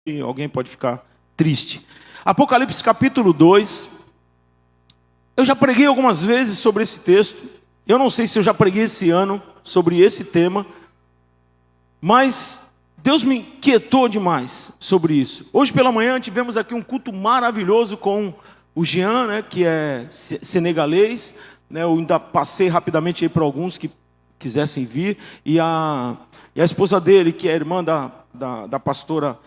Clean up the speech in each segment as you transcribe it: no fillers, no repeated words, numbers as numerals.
e alguém pode ficar triste. Apocalipse capítulo 2. Eu já preguei algumas vezes sobre esse texto. Eu não sei se eu já preguei esse ano sobre esse tema, mas Deus me inquietou demais sobre isso. Hoje pela manhã tivemos aqui um culto maravilhoso com o Jean, né, que é senegalês. Eu ainda passei rapidamente aí para alguns que quisessem vir. E a esposa dele, que é irmã da pastora,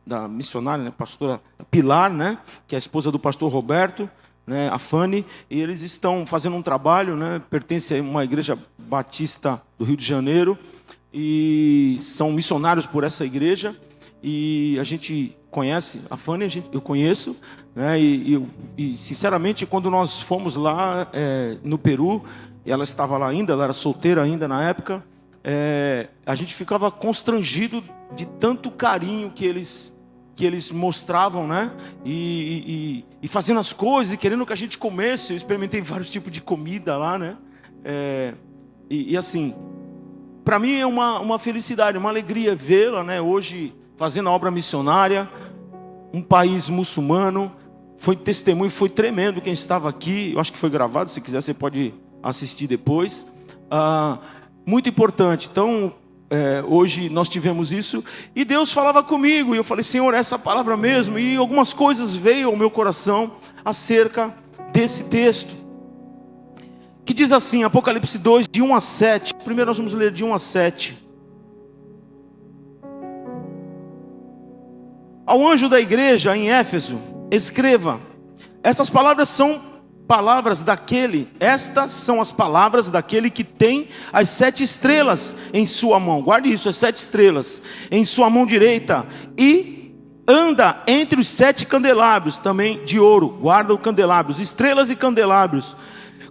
da missionária, né, pastora Pilar, né, que é a esposa do pastor Roberto, né, a Fanny, e eles estão fazendo um trabalho, né, pertence a uma igreja batista do Rio de Janeiro, e são missionários por essa igreja, e a gente conhece a Fanny, eu conheço, né, e sinceramente, quando nós fomos lá no Peru, ela estava lá ainda, ela era solteira ainda na época, a gente ficava constrangido de tanto carinho que eles mostravam, né? E fazendo as coisas e querendo que a gente comesse. Eu experimentei vários tipos de comida lá, né? E assim, para mim é uma felicidade, uma alegria vê-la, né? Hoje fazendo a obra missionária, um país muçulmano. Foi testemunho, foi tremendo quem estava aqui. Eu acho que foi gravado, se quiser você pode assistir depois. Muito importante. Então, hoje nós tivemos isso e Deus falava comigo e eu falei, Senhor, essa palavra mesmo, e algumas coisas veio ao meu coração acerca desse texto que diz assim, Apocalipse 2, de 1 a 7. Primeiro nós vamos ler de 1 a 7. Ao anjo da igreja em Éfeso escreva: estas palavras são estas são as palavras daquele que tem as 7 estrelas em sua mão. Guarde isso, as 7 estrelas em sua mão direita, e anda entre os 7 candelabros, também de ouro. Guarda os candelabros, estrelas e candelabros.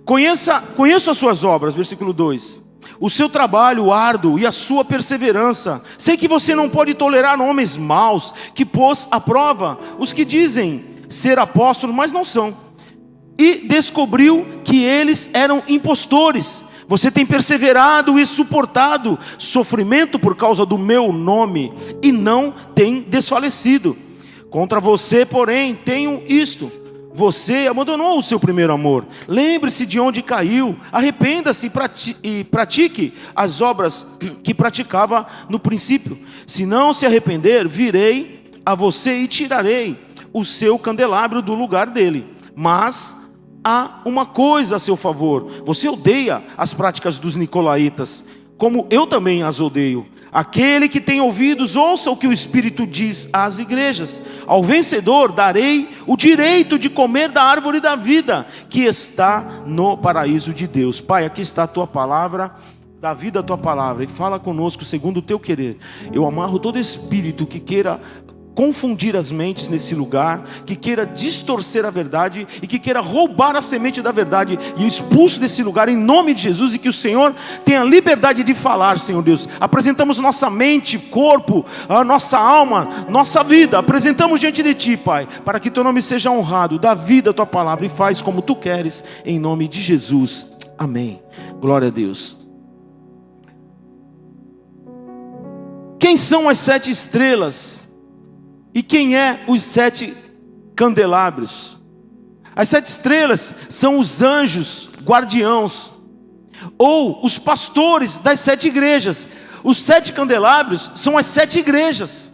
Conheço as suas obras, versículo 2. O seu trabalho árduo e a sua perseverança. Sei que você não pode tolerar homens maus, que pôs à prova os que dizem ser apóstolos, mas não são. E descobriu que eles eram impostores. Você tem perseverado e suportado sofrimento por causa do meu nome, e não tem desfalecido. Contra você, porém, tenho isto: você abandonou o seu primeiro amor. Lembre-se de onde caiu, arrependa-se e pratique as obras que praticava no princípio. Se não se arrepender, virei a você e tirarei o seu candelabro do lugar dele. Mas há uma coisa a seu favor: você odeia as práticas dos nicolaítas, como eu também as odeio. Aquele que tem ouvidos, ouça o que o Espírito diz às igrejas. Ao vencedor darei o direito de comer da árvore da vida, que está no paraíso de Deus. Pai, aqui está a tua palavra, dá vida a tua palavra, e fala conosco segundo o teu querer. Eu amarro todo espírito que queira confundir as mentes nesse lugar, que queira distorcer a verdade e que queira roubar a semente da verdade, e eu expulso desse lugar em nome de Jesus, e que o Senhor tenha liberdade de falar. Senhor Deus, apresentamos nossa mente, corpo, a nossa alma, nossa vida, apresentamos diante de Ti, Pai, para que Teu nome seja honrado. Dá vida a Tua palavra e faz como Tu queres, em nome de Jesus, amém. Glória a Deus. Quem são as 7 estrelas? E quem é os 7 candelabros? As 7 estrelas são os anjos guardiãos, ou os pastores das 7 igrejas. Os 7 candelabros são as 7 igrejas.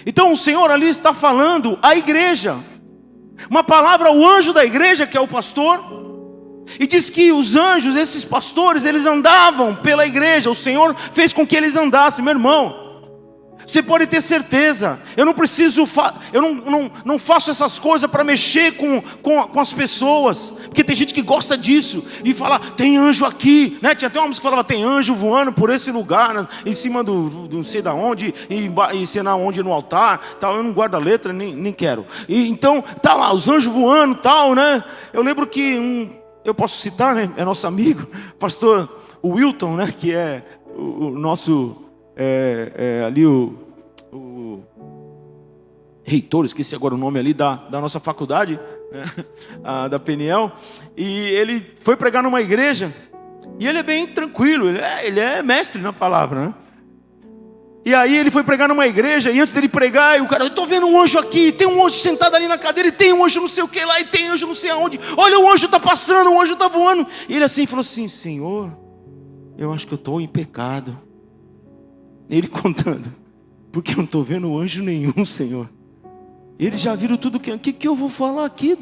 Então o Senhor ali está falando à igreja, uma palavra ao anjo da igreja, que é o pastor, e diz que os anjos, esses pastores, eles andavam pela igreja. O Senhor fez com que eles andassem. Meu irmão, você pode ter certeza, eu não preciso, não faço essas coisas para mexer com as pessoas, porque tem gente que gosta disso, e fala, tem anjo aqui, né? Tinha até uma música que falava, tem anjo voando por esse lugar, né? Em cima do não sei da onde, e sei lá onde, no altar, tal. Eu não guardo a letra, nem quero. E então, tá lá, os anjos voando, tal, né? Eu lembro que, eu posso citar, né? É nosso amigo, pastor Wilton, né? Que é o nosso... ali o reitor, esqueci agora o nome ali da nossa faculdade, né, da PNL, e ele foi pregar numa igreja, e ele é bem tranquilo, ele é mestre na palavra, né? E aí ele foi pregar numa igreja, e antes dele pregar, o cara, eu estou vendo um anjo aqui, tem um anjo sentado ali na cadeira, e tem um anjo não sei o que lá, e tem anjo não sei aonde, olha o anjo está passando, o anjo está voando. E ele assim falou assim, Senhor, eu acho que eu estou em pecado. Ele contando, porque eu não estou vendo anjo nenhum, Senhor. Eles já viram tudo, que eu vou falar aqui,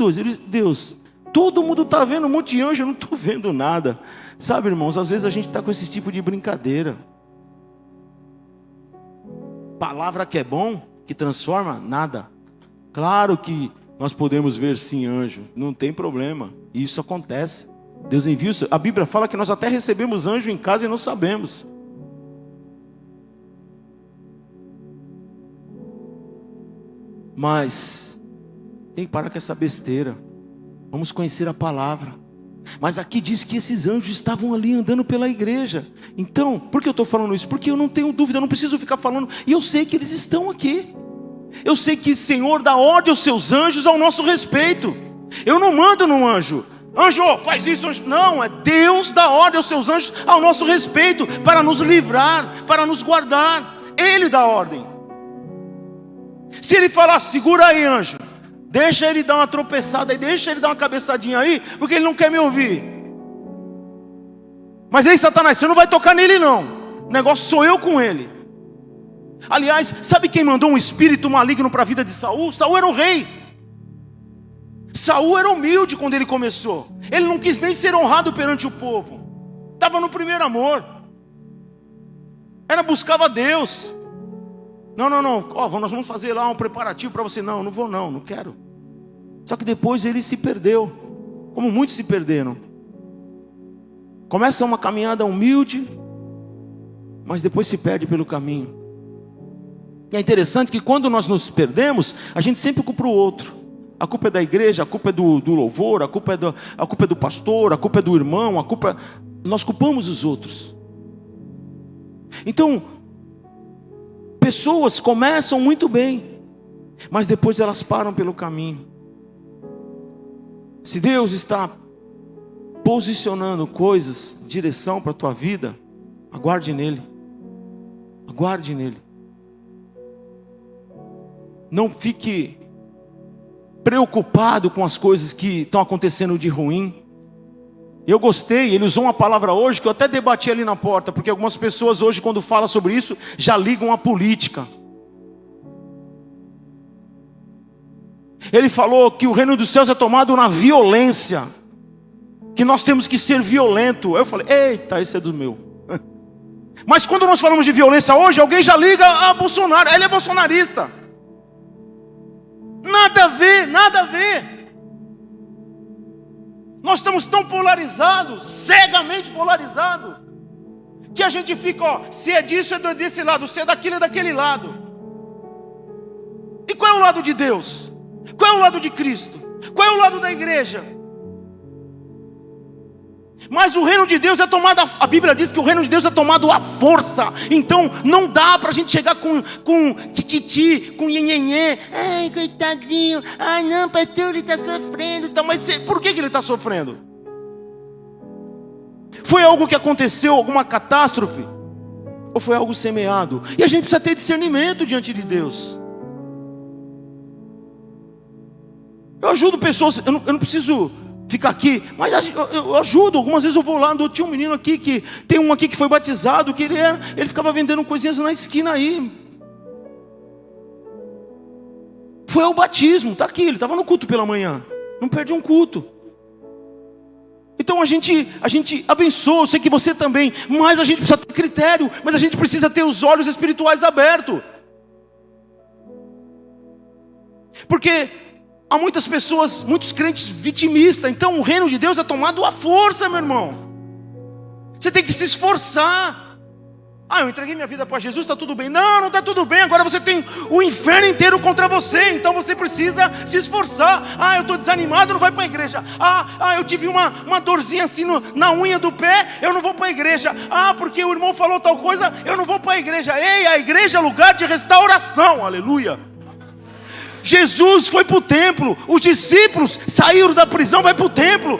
Deus? Todo mundo está vendo um monte de anjo, eu não estou vendo nada. Sabe, irmãos, às vezes a gente está com esse tipo de brincadeira. Palavra que é bom, que transforma, nada. Claro que nós podemos ver sim anjo, não tem problema, isso acontece. Deus envia, a Bíblia fala que nós até recebemos anjo em casa e não sabemos. Mas tem que parar com essa besteira. Vamos conhecer a palavra. Mas aqui diz que esses anjos estavam ali andando pela igreja. Então, por que eu estou falando isso? Porque eu não tenho dúvida, eu não preciso ficar falando. E eu sei que eles estão aqui. Eu sei que o Senhor dá ordem aos seus anjos ao nosso respeito. Eu não mando num anjo, anjo, faz isso, anjo. Não, é Deus dá ordem aos seus anjos ao nosso respeito, para nos livrar, para nos guardar. Ele dá ordem. Se ele falar, segura aí, anjo, deixa ele dar uma tropeçada aí, deixa ele dar uma cabeçadinha aí, porque ele não quer me ouvir. Mas aí, Satanás, você não vai tocar nele não. O negócio sou eu com ele. Aliás, sabe quem mandou um espírito maligno para a vida de Saul? Saul era o rei. Saul era humilde quando ele começou. Ele não quis nem ser honrado perante o povo. Estava no primeiro amor. Buscava Deus. Não, nós vamos fazer lá um preparativo para você. Não vou não quero. Só que depois ele se perdeu, como muitos se perderam. Começa uma caminhada humilde, mas depois se perde pelo caminho. E é interessante que quando nós nos perdemos, a gente sempre culpa o outro. A culpa é da igreja, a culpa é do louvor, a culpa é do pastor, a culpa é do irmão, nós culpamos os outros. Então, pessoas começam muito bem, mas depois elas param pelo caminho. Se Deus está posicionando coisas, direção para a tua vida, aguarde nele. Aguarde nele. Não fique preocupado com as coisas que estão acontecendo de ruim. Eu gostei, ele usou uma palavra hoje que eu até debati ali na porta, porque algumas pessoas hoje, quando falam sobre isso, já ligam a política. Ele falou que o reino dos céus é tomado na violência, que nós temos que ser violento. Eu falei, eita, esse é do meu. Mas quando nós falamos de violência hoje, alguém já liga a Bolsonaro, ele é bolsonarista. Nada a ver, nada a ver. Nós estamos tão polarizados, cegamente polarizados, que a gente fica, se é disso é desse lado, se é daquilo é daquele lado. E qual é o lado de Deus? Qual é o lado de Cristo? Qual é o lado da igreja? Mas o reino de Deus é tomado, a Bíblia diz que o reino de Deus é tomado à força. Então não dá para a gente chegar com tititi, com nhenhenhê. Ai, coitadinho. Ai não, pastor, ele está sofrendo. Mas por que ele está sofrendo? Foi algo que aconteceu, alguma catástrofe? Ou foi algo semeado? E a gente precisa ter discernimento diante de Deus. Eu ajudo pessoas, eu não preciso ficar aqui, mas eu ajudo. Algumas vezes eu vou lá, tinha um menino aqui, que tem um aqui que foi batizado, que ele ficava vendendo coisinhas na esquina aí. Foi ao batismo, está aqui, ele estava no culto pela manhã, não perde um culto. Então a gente abençoa, eu sei que você também, mas a gente precisa ter critério, mas a gente precisa ter os olhos espirituais abertos. Porque há muitas pessoas, muitos crentes vitimistas. Então o reino de Deus é tomado à força, meu irmão. Você tem que se esforçar. Eu entreguei minha vida para Jesus, está tudo bem. Não está tudo bem. Agora você tem o inferno inteiro contra você. Então você precisa se esforçar. Eu estou desanimado, não vai para a igreja. Eu tive uma dorzinha assim na unha do pé, eu não vou para a igreja. Porque o irmão falou tal coisa, eu não vou para a igreja. Ei, a igreja é lugar de restauração, aleluia. Jesus foi para o templo, os discípulos saíram da prisão, vai para o templo,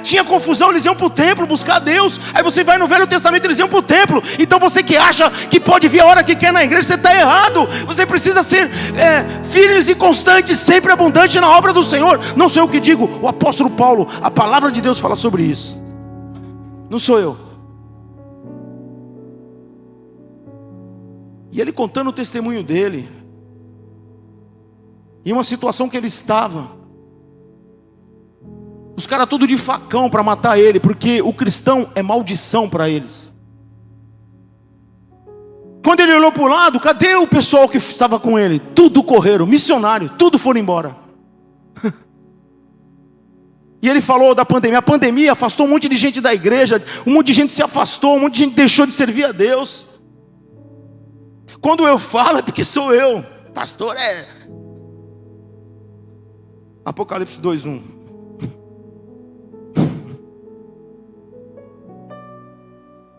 tinha confusão, eles iam para o templo buscar Deus. Aí você vai no Velho Testamento, eles iam para o templo. Então você que acha que pode vir a hora que quer na igreja, você está errado. Você precisa ser firmes e constantes, sempre abundante na obra do Senhor. Não sou eu que digo, o apóstolo Paulo, a palavra de Deus fala sobre isso, não sou eu. E ele contando o testemunho dele, em uma situação que ele estava, os caras tudo de facão para matar ele, porque o cristão é maldição para eles. Quando ele olhou para o lado, cadê o pessoal que estava com ele? Tudo correram, missionário, tudo foram embora. E ele falou da pandemia. A pandemia afastou um monte de gente da igreja, um monte de gente se afastou, um monte de gente deixou de servir a Deus. Quando eu falo é porque sou eu. Pastor Apocalipse 2:1.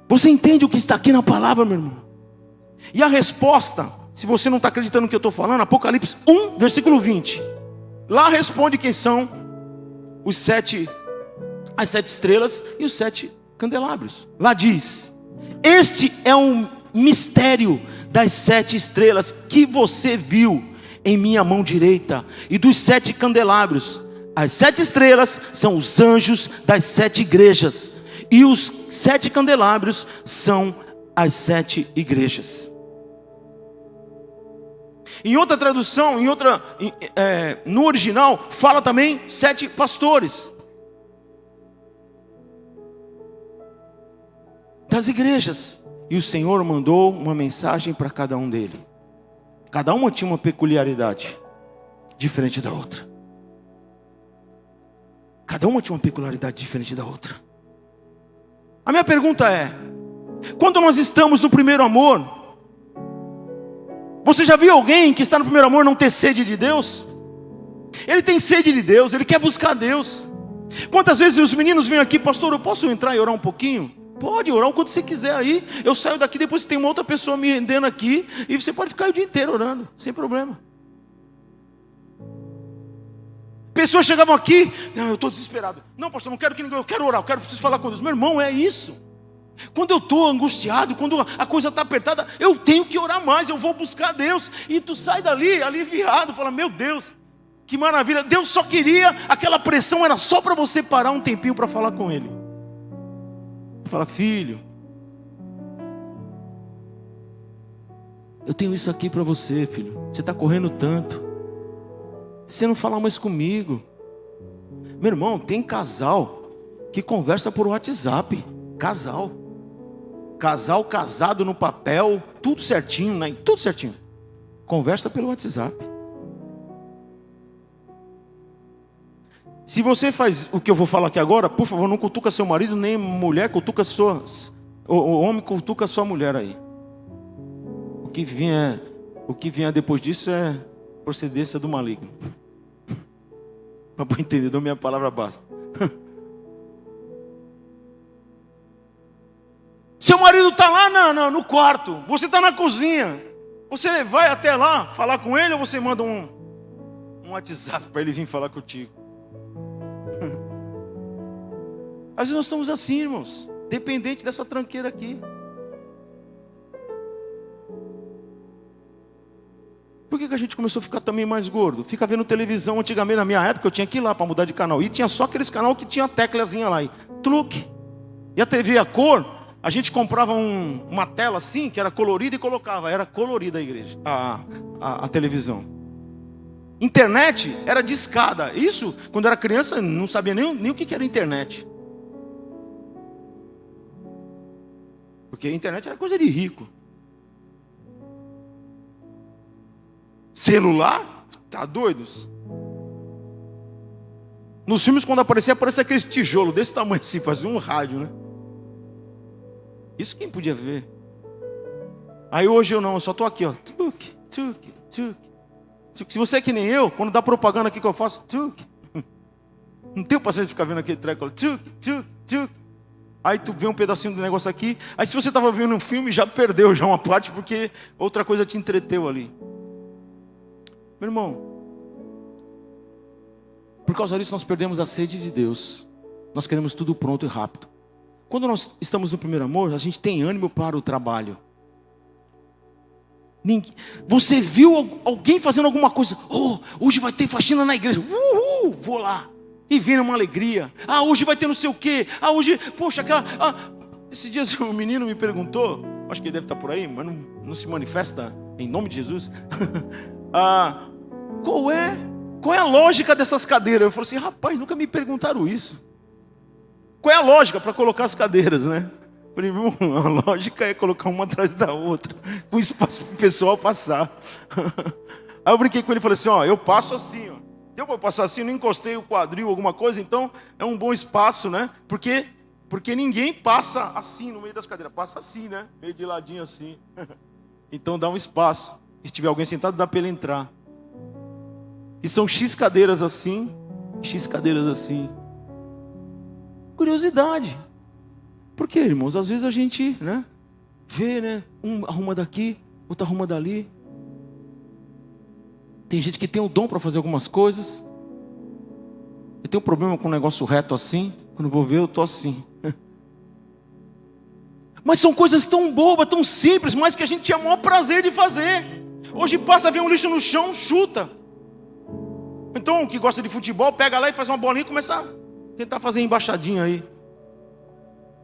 Você entende o que está aqui na palavra, meu irmão? E a resposta, se você não está acreditando no que eu estou falando, Apocalipse 1, versículo 20. Lá responde quem são as 7 estrelas e os 7 candelabros. Lá diz: este é um mistério das 7 estrelas que você viu em minha mão direita e dos 7 candelabros. As 7 estrelas são os anjos das 7 igrejas e os 7 candelabros são as 7 igrejas. Em outra tradução, no original, fala também 7 pastores das igrejas. E o Senhor mandou uma mensagem para cada um dele. Cada uma tinha uma peculiaridade diferente da outra. Cada uma tinha uma peculiaridade diferente da outra. A minha pergunta é: quando nós estamos no primeiro amor, você já viu alguém que está no primeiro amor não ter sede de Deus? Ele tem sede de Deus, ele quer buscar Deus. Quantas vezes os meninos vêm aqui: pastor, eu posso entrar e orar um pouquinho? Pode orar o quanto você quiser aí. Eu saio daqui, depois tem uma outra pessoa me rendendo aqui, e você pode ficar o dia inteiro orando, sem problema. Pessoas chegavam aqui: não, eu estou desesperado. Não, pastor, não quero que ninguém, eu quero orar, preciso falar com Deus. Meu irmão, é isso. Quando eu estou angustiado, quando a coisa está apertada, eu tenho que orar mais, eu vou buscar Deus. E tu sai dali aliviado, fala: meu Deus, que maravilha. Deus só queria, aquela pressão era só para você parar um tempinho para falar com Ele. Fala: filho, eu tenho isso aqui para você, filho. Você está correndo tanto, você não fala mais comigo. Meu irmão, tem casal que conversa por WhatsApp. Casal casado no papel, tudo certinho, né? Tudo certinho. Conversa pelo WhatsApp. Se você faz o que eu vou falar aqui agora, por favor, não cutuca seu marido, nem mulher cutuca o homem cutuca sua mulher aí. O que vier depois disso é procedência do maligno. Para entender, minha palavra basta. Seu marido está lá no quarto, você está na cozinha. Você vai até lá falar com ele, ou você manda um WhatsApp para ele vir falar contigo? Às vezes nós estamos assim, irmãos, dependente dessa tranqueira aqui. Por que a gente começou a ficar também mais gordo? Fica vendo televisão. Antigamente, na minha época, eu tinha que ir lá para mudar de canal. E tinha só aqueles canal que tinha a teclazinha lá. E truque. E a TV a cor, a gente comprava uma tela assim, que era colorida, e colocava. Era colorida a igreja, a televisão. Internet era de escada. Isso, quando eu era criança, não sabia nem o que era internet. Porque a internet era coisa de rico. Celular? Tá doido? Nos filmes, quando aparecia aqueles tijolos desse tamanho assim, fazia um rádio, né? Isso quem podia ver? Aí hoje eu não, eu só estou aqui, ó. Tuque, tuque, tuque. Se você é que nem eu, quando dá propaganda aqui que eu faço, tuque. Não tenho paciência de ficar vendo aquele treco, tuque, tuque, tuque. Aí tu vê um pedacinho do negócio aqui. Aí se você estava vendo um filme, já perdeu já uma parte, porque outra coisa te entreteu ali. Meu irmão, Por causa disso nós perdemos a sede de Deus. Nós queremos tudo pronto e rápido. Quando nós estamos no primeiro amor, a gente tem ânimo para o trabalho. Você viu alguém fazendo alguma coisa? Oh, hoje vai ter faxina na igreja. Uhul, vou lá. E vem uma alegria. Ah, hoje vai ter não sei o quê. Ah, hoje, poxa, aquela... Esses dias um menino me perguntou, acho que ele deve estar por aí, mas não se manifesta em nome de Jesus. Qual é a lógica dessas cadeiras? Eu falei assim, rapaz, nunca me perguntaram isso. Qual é a lógica para colocar as cadeiras, né? Eu falei, a lógica é colocar uma atrás da outra, com espaço para o pessoal passar. Aí eu brinquei com ele e falei assim, eu passo assim, Deu para passar assim, não encostei o quadril, alguma coisa, então é um bom espaço, né? Porque ninguém passa assim no meio das cadeiras, passa assim, né? Meio de ladinho assim. Então dá um espaço. Se tiver alguém sentado, dá para ele entrar. E são X cadeiras assim, X cadeiras assim. Curiosidade. Por quê, irmãos? Às vezes a gente, né, vê, né? Um arruma daqui, outro arruma dali. Tem gente que tem o dom para fazer algumas coisas. Eu tenho um problema com um negócio reto assim. Quando eu vou ver, eu estou assim. Mas são coisas tão bobas, tão simples, mas que a gente tinha o maior prazer de fazer. Hoje passa, vê um lixo no chão, chuta. Então, o que gosta de futebol, pega lá e faz uma bolinha e começa a tentar fazer embaixadinha aí.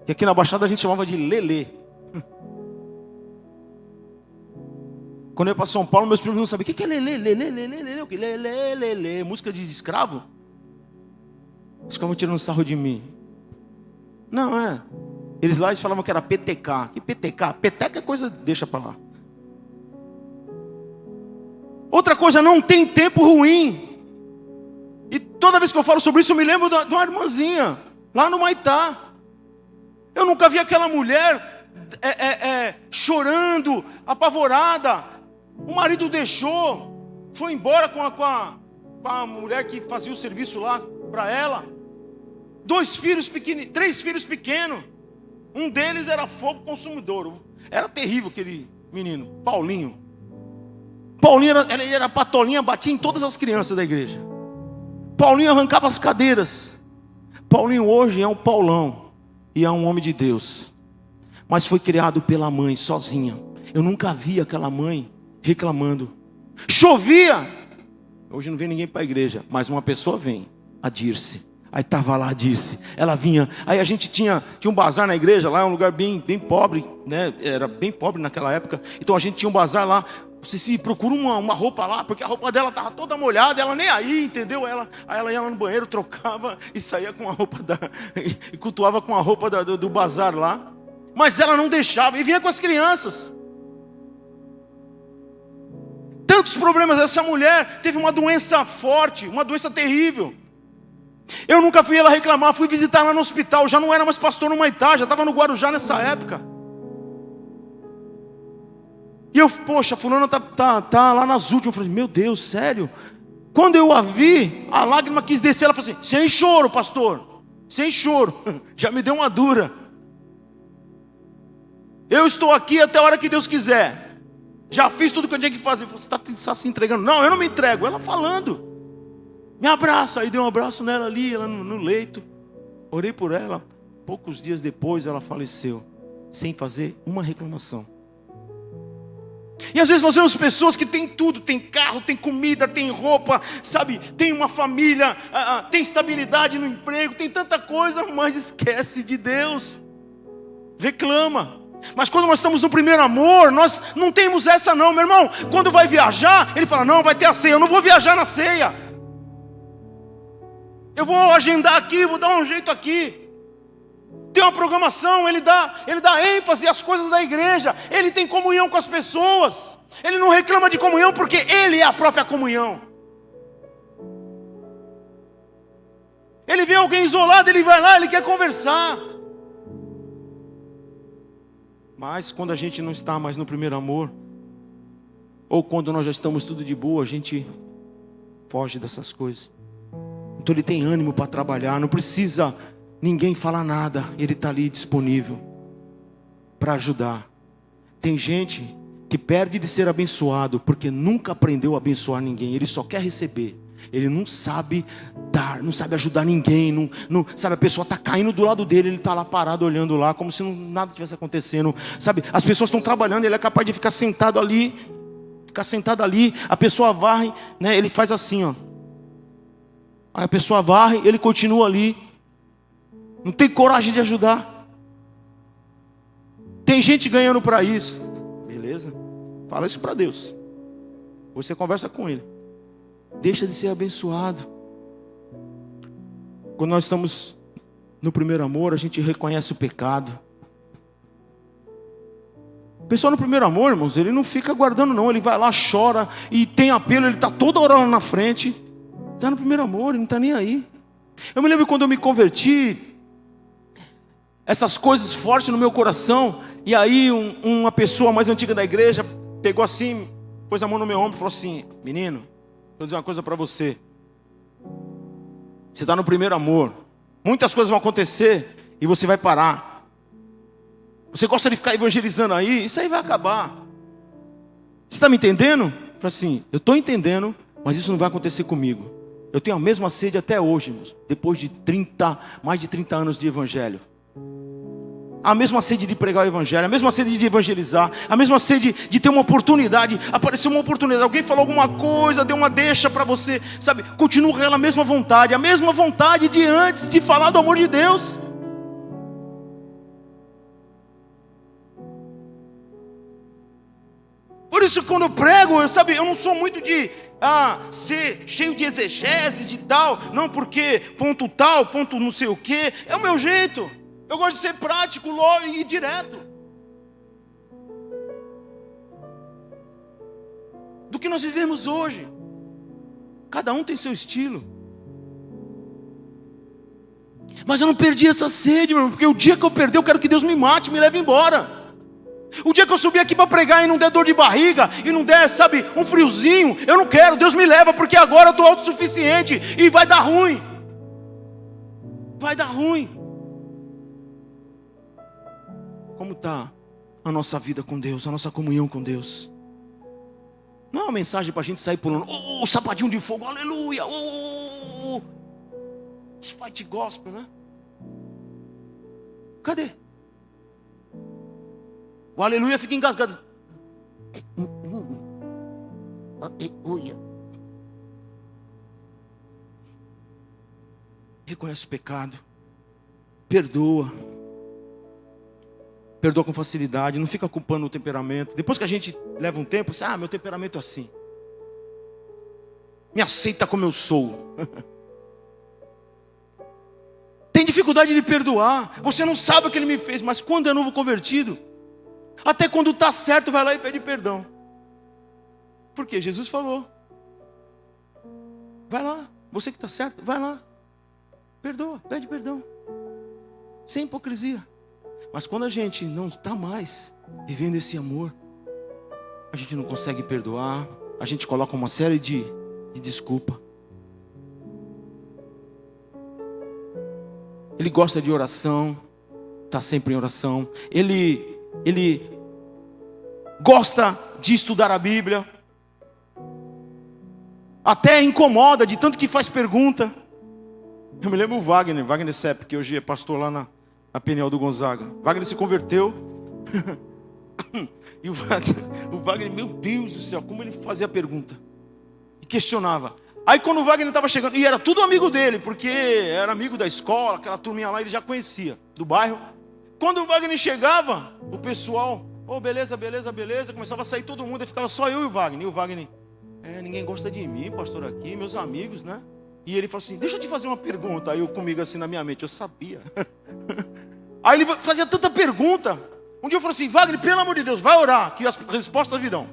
E aqui na Baixada a gente chamava de lelê. Quando eu ia para São Paulo, meus primos não sabiam o que é lelê, lelê, lelê, lelê, o que? Lelê, lelê, música de escravo. Eles ficavam tirando sarro de mim. Não, eles lá falavam que era PTK. Que PTK? Peteca é coisa, deixa para lá. Outra coisa, não tem tempo ruim. E toda vez que eu falo sobre isso, eu me lembro de uma irmãzinha, lá no Maitá. Eu nunca vi aquela mulher chorando, apavorada. O marido deixou, foi embora com a mulher que fazia o serviço lá para ela. 3 filhos pequenos. Um deles era fogo consumidor. Era terrível aquele menino, Paulinho. Paulinho ele era patolinha, batia em todas as crianças da igreja. Paulinho arrancava as cadeiras. Paulinho hoje é um Paulão e é um homem de Deus. Mas foi criado pela mãe, sozinha. Eu nunca vi aquela mãe reclamando. Chovia. Hoje não vem ninguém para a igreja, mas uma pessoa vem, a Dirce. Aí estava lá a Dirce. Ela vinha. Aí a gente tinha um bazar na igreja, lá é um lugar bem pobre, né? Era bem pobre naquela época. Então a gente tinha um bazar lá. Você se procura uma roupa lá, porque a roupa dela estava toda molhada, ela nem aí, entendeu? Aí ela ia lá no banheiro, trocava e saía com a roupa e cultuava com a roupa do bazar lá. Mas ela não deixava, e vinha com as crianças. Tantos problemas, essa mulher teve uma doença forte, uma doença terrível. Eu nunca fui ela reclamar, fui visitar lá no hospital, já não era mais pastor no Maitá, já estava no Guarujá nessa época. E eu, poxa, fulano tá lá nas últimas. Eu falei, meu Deus, sério? Quando eu a vi, a lágrima quis descer. Ela falou assim, sem choro, pastor, sem choro. Já me deu uma dura. Eu estou aqui até a hora que Deus quiser. Já fiz tudo que eu tinha que fazer. Você está se entregando? Não, eu não me entrego. Ela falando. Me abraça. Aí dei um abraço nela ali, ela no leito. Orei por ela. Poucos dias depois ela faleceu, sem fazer uma reclamação. E às vezes nós vemos pessoas que têm tudo, tem carro, tem comida, tem roupa, sabe, tem uma família, tem estabilidade no emprego, tem tanta coisa, mas esquece de Deus, reclama. Mas quando nós estamos no primeiro amor, nós não temos essa não, meu irmão. Quando vai viajar, ele fala, não, vai ter a ceia. Eu não vou viajar na ceia. Eu vou agendar aqui, vou dar um jeito aqui. Tem uma programação, ele dá ênfase às coisas da igreja. Ele tem comunhão com as pessoas. Ele não reclama de comunhão porque ele é a própria comunhão. Ele vê alguém isolado, ele vai lá, ele quer conversar. Mas quando a gente não está mais no primeiro amor, ou quando nós já estamos tudo de boa, a gente foge dessas coisas. Então ele tem ânimo para trabalhar, não precisa ninguém falar nada, ele está ali disponível para ajudar. Tem gente que perde de ser abençoado porque nunca aprendeu a abençoar ninguém, ele só quer receber, ele não sabe dar, não sabe ajudar ninguém, não sabe, a pessoa está caindo do lado dele, ele está lá parado olhando lá, como se nada tivesse acontecendo, sabe, as pessoas estão trabalhando, ele é capaz de ficar sentado ali, a pessoa varre, né? Ele faz assim, ó. Aí a pessoa varre, ele continua ali, não tem coragem de ajudar. Tem gente ganhando para isso, beleza? Fala isso para Deus. Você conversa com Ele. Deixa de ser abençoado. Quando nós estamos no primeiro amor, a gente reconhece o pecado. O pessoal no primeiro amor, irmãos, ele não fica guardando não. Ele vai lá, chora e tem apelo, ele está toda hora lá na frente. Está no primeiro amor, ele não está nem aí. Eu me lembro quando eu me converti, essas coisas fortes no meu coração. E aí uma pessoa mais antiga da igreja pegou assim, pôs a mão no meu ombro e falou assim: menino, vou dizer uma coisa para você. Você está no primeiro amor. Muitas coisas vão acontecer e você vai parar. Você gosta de ficar evangelizando aí? Isso aí vai acabar. Você está me entendendo? Eu falei assim: eu estou entendendo, mas isso não vai acontecer comigo. Eu tenho a mesma sede até hoje, irmãos, depois de mais de 30 anos de evangelho. A mesma sede de pregar o evangelho, a mesma sede de evangelizar, a mesma sede de ter uma oportunidade. Apareceu uma oportunidade, alguém falou alguma coisa, deu uma deixa para você, sabe? Continua com aquela mesma vontade, a mesma vontade de antes de falar do amor de Deus. Por isso quando eu prego, eu não sou muito de ser cheio de exegeses de tal, não, porque ponto tal, ponto não sei o que, é o meu jeito. Eu gosto de ser prático, e direto. Do que nós vivemos hoje. Cada um tem seu estilo. Mas eu não perdi essa sede, meu irmão, porque o dia que eu perder, eu quero que Deus me mate, me leve embora. O dia que eu subir aqui para pregar e não der dor de barriga, e não der, sabe, um friozinho, eu não quero, Deus me leva, porque agora eu estou autossuficiente e vai dar ruim. Vai dar ruim. Como está a nossa vida com Deus, a nossa comunhão com Deus? Não é uma mensagem para a gente sair pulando, sapatinho de fogo, aleluia, fight gospel, né? Cadê? O aleluia fica engasgado. Aleluia. Reconhece o pecado, perdoa com facilidade, não fica culpando o temperamento. Depois que a gente leva um tempo, você, meu temperamento é assim. Me aceita como eu sou. Tem dificuldade de perdoar. Você não sabe o que ele me fez, mas quando é novo convertido, até quando está certo, vai lá e pede perdão. Porque Jesus falou: vai lá, você que está certo, vai lá, perdoa, pede perdão, sem hipocrisia. Mas quando a gente não está mais vivendo esse amor, a gente não consegue perdoar, a gente coloca uma série de desculpa. Ele gosta de oração, está sempre em oração. Ele gosta de estudar a Bíblia. Até incomoda de tanto que faz pergunta. Eu me lembro o Wagner Sepp, que hoje é pastor lá na Peniel do Gonzaga. Wagner se converteu. E o Wagner, meu Deus do céu, como ele fazia pergunta. E questionava. Aí quando o Wagner estava chegando, e era tudo amigo dele, porque era amigo da escola, aquela turminha lá, ele já conhecia, do bairro. Quando o Wagner chegava, o pessoal, beleza, começava a sair todo mundo, e ficava só eu e o Wagner. E o Wagner, ninguém gosta de mim, pastor, aqui, meus amigos, né? E ele falou assim: deixa eu te fazer uma pergunta. Aí eu comigo assim na minha mente, eu sabia. Aí ele fazia tanta pergunta. Um dia eu falei assim: Wagner, pelo amor de Deus, vai orar, que as respostas virão.